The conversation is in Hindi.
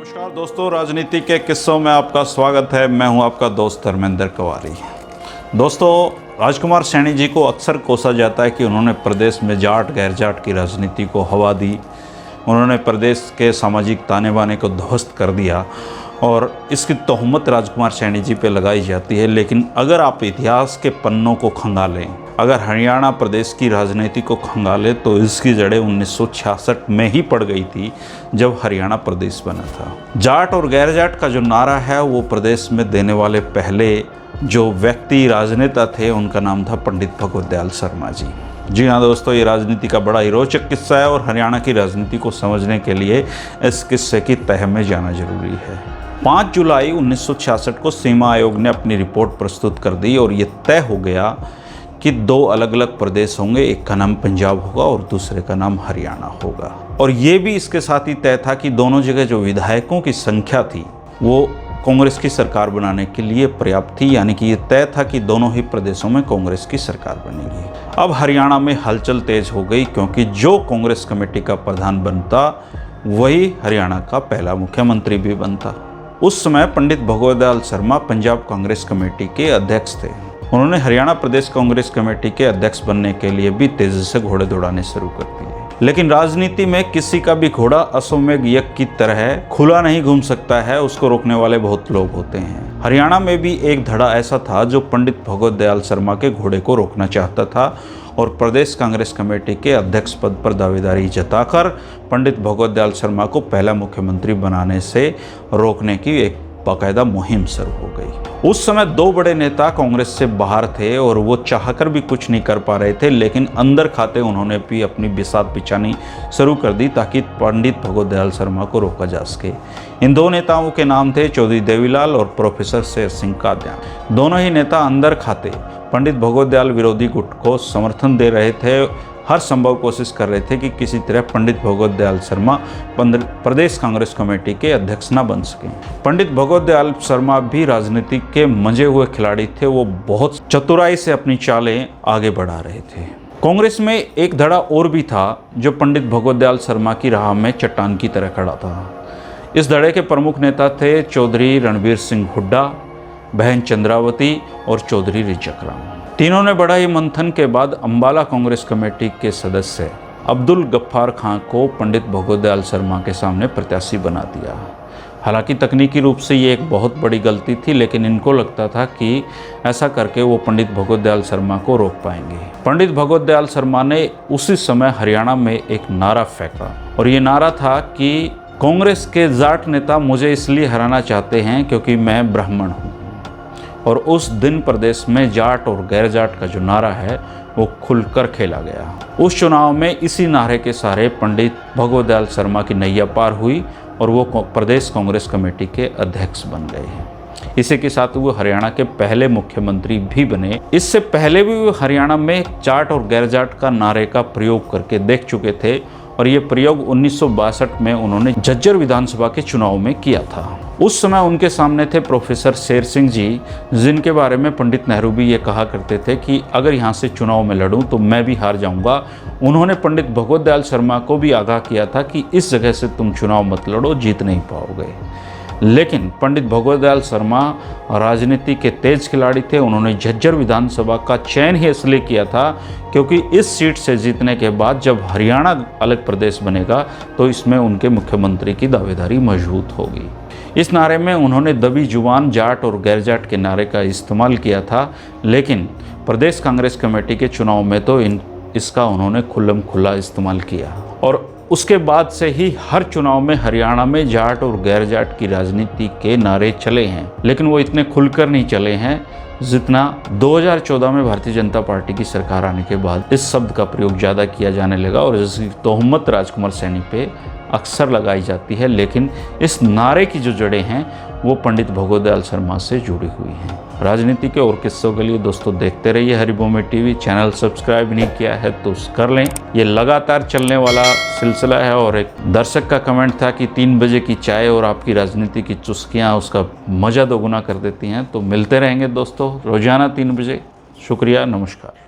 नमस्कार दोस्तों, राजनीति के किस्सों में आपका स्वागत है। मैं हूं आपका दोस्त धर्मेंद्र कवारी। दोस्तों, राजकुमार सैनी जी को अक्सर कोसा जाता है कि उन्होंने प्रदेश में जाट गैर जाट की राजनीति को हवा दी, उन्होंने प्रदेश के सामाजिक ताने बाने को ध्वस्त कर दिया और इसकी तोहमत राजकुमार सैनी जी पे लगाई जाती है। लेकिन अगर आप इतिहास के पन्नों को खंगालें, अगर हरियाणा प्रदेश की राजनीति को खंगालें, तो इसकी जड़ें 1966 में ही पड़ गई थी जब हरियाणा प्रदेश बना था। जाट और गैर जाट का जो नारा है वो प्रदेश में देने वाले पहले जो व्यक्ति राजनेता थे उनका नाम था पंडित भगवत दयाल शर्मा जी। जी हाँ दोस्तों, ये राजनीति का बड़ा ही रोचक किस्सा है और हरियाणा की राजनीति को समझने के लिए इस किस्से की तह में जाना जरूरी है। 5 जुलाई 1966 को सीमा आयोग ने अपनी रिपोर्ट प्रस्तुत कर दी और ये तय हो गया कि 2 अलग अलग प्रदेश होंगे, एक का नाम पंजाब होगा और दूसरे का नाम हरियाणा होगा। और ये भी इसके साथ ही तय था कि दोनों जगह जो विधायकों की संख्या थी वो कांग्रेस की सरकार बनाने के लिए पर्याप्त थी, यानी कि ये तय था कि दोनों ही प्रदेशों में कांग्रेस की सरकार बनेगी। अब हरियाणा में हलचल तेज हो गई, क्योंकि जो कांग्रेस कमेटी का प्रधान बनता वही हरियाणा का पहला मुख्यमंत्री भी बनता। उस समय पंडित भगवत दयाल शर्मा पंजाब कांग्रेस कमेटी के अध्यक्ष थे। उन्होंने हरियाणा प्रदेश कांग्रेस कमेटी के अध्यक्ष बनने के लिए भी तेजी से घोड़े दौड़ाने शुरू कर दिए। लेकिन राजनीति में किसी का भी घोड़ा अश्वमेध यज्ञ की तरह खुला नहीं घूम सकता है, उसको रोकने वाले बहुत लोग होते हैं। हरियाणा में भी एक धड़ा ऐसा था जो पंडित भगवत दयाल शर्मा के घोड़े को रोकना चाहता था और प्रदेश कांग्रेस कमेटी के अध्यक्ष पद पर दावेदारी जताकर पंडित भगवत दयाल शर्मा को पहला मुख्यमंत्री बनाने से रोकने की एक बाकायदा मुहिम शुरू हो गई। उस समय 2 बड़े नेता कांग्रेस से बाहर थे और वो चाहकर भी कुछ नहीं कर पा रहे थे, लेकिन अंदर खाते उन्होंने भी अपनी बिसात बिछानी शुरू कर दी ताकि पंडित भगवत दयाल शर्मा को रोका जा सके। इन 2 नेताओं के नाम थे चौधरी देवीलाल और प्रोफेसर शेर सिंह कादियान। दोनों ही नेता अंदर खाते पंडित भगवत दयाल विरोधी गुट को समर्थन दे रहे थे, हर संभव कोशिश कर रहे थे कि किसी तरह पंडित भगवत दयाल शर्मा प्रदेश कांग्रेस कमेटी के अध्यक्ष न बन सकें। पंडित भगवत दयाल शर्मा भी राजनीति के मंजे हुए खिलाड़ी थे, वो बहुत चतुराई से अपनी चालें आगे बढ़ा रहे थे। कांग्रेस में एक धड़ा और भी था जो पंडित भगवत दयाल शर्मा की राह में चट्टान की तरह खड़ा था। इस धड़े के प्रमुख नेता थे चौधरी रणबीर सिंह हुड्डा, बहन चंद्रावती और चौधरी रिचक राम। तीनों ने बड़ा ही मंथन के बाद अंबाला कांग्रेस कमेटी के सदस्य अब्दुल गफ्फार खां को पंडित भगवत दयाल शर्मा के सामने प्रत्याशी बना दिया। हालांकि तकनीकी रूप से ये एक बहुत बड़ी गलती थी, लेकिन इनको लगता था कि ऐसा करके वो पंडित भगवत दयाल शर्मा को रोक पाएंगे। पंडित भगवत दयाल शर्मा ने उसी समय हरियाणा में एक नारा फेंका और ये नारा था कि कांग्रेस के जाट नेता मुझे इसलिए हराना चाहते हैं क्योंकि मैं ब्राह्मण हूँ। और उस दिन प्रदेश में जाट और गैर जाट का जो नारा है वो खुलकर खेला गया। उस चुनाव में इसी नारे के सहारे पंडित भगवत दयाल शर्मा की नैया पार हुई और वो प्रदेश कांग्रेस कमेटी के अध्यक्ष बन गए हैं। इसी के साथ वो हरियाणा के पहले मुख्यमंत्री भी बने। इससे पहले भी वो हरियाणा में जाट और गैर जाट का नारे का प्रयोग करके देख चुके थे और ये प्रयोग 1962 में उन्होंने झज्जर विधानसभा के चुनाव में किया था। उस समय उनके सामने थे प्रोफेसर शेर सिंह जी, जिनके बारे में पंडित नेहरू भी ये कहा करते थे कि अगर यहाँ से चुनाव में लड़ूं तो मैं भी हार जाऊंगा। उन्होंने पंडित भगवत दयाल शर्मा को भी आगाह किया था कि इस जगह से तुम चुनाव मत लड़ो, जीत नहीं पाओगे। लेकिन पंडित भगवत दयाल शर्मा राजनीति के तेज खिलाड़ी थे। उन्होंने झज्जर विधानसभा का चयन ही इसलिए किया था क्योंकि इस सीट से जीतने के बाद जब हरियाणा अलग प्रदेश बनेगा तो इसमें उनके मुख्यमंत्री की दावेदारी मजबूत होगी। इस नारे में उन्होंने दबी जुबान जाट और गैर जाट के नारे का इस्तेमाल किया था, लेकिन प्रदेश कांग्रेस कमेटी के चुनाव में तो इसका उन्होंने खुल्लम खुल्ला इस्तेमाल किया। और उसके बाद से ही हर चुनाव में हरियाणा में जाट और गैर जाट की राजनीति के नारे चले हैं, लेकिन वो इतने खुलकर नहीं चले हैं जितना 2014 में भारतीय जनता पार्टी की सरकार आने के बाद इस शब्द का प्रयोग ज़्यादा किया जाने लगा और इसकी तोहमत राजकुमार सैनी पे अक्सर लगाई जाती है। लेकिन इस नारे की जो जड़ें हैं वो पंडित भगवत दयाल शर्मा से जुड़ी हुई हैं। राजनीति के और किस्सों के लिए दोस्तों देखते रहिए हरिभूमि टीवी। चैनल सब्सक्राइब नहीं किया है तो कर लें, ये लगातार चलने वाला सिलसिला है। और एक दर्शक का कमेंट था कि 3 बजे की चाय और आपकी राजनीति की चुस्कियाँ उसका मज़ा दोगुना कर देती हैं। तो मिलते रहेंगे दोस्तों रोजाना 3 बजे। शुक्रिया, नमस्कार।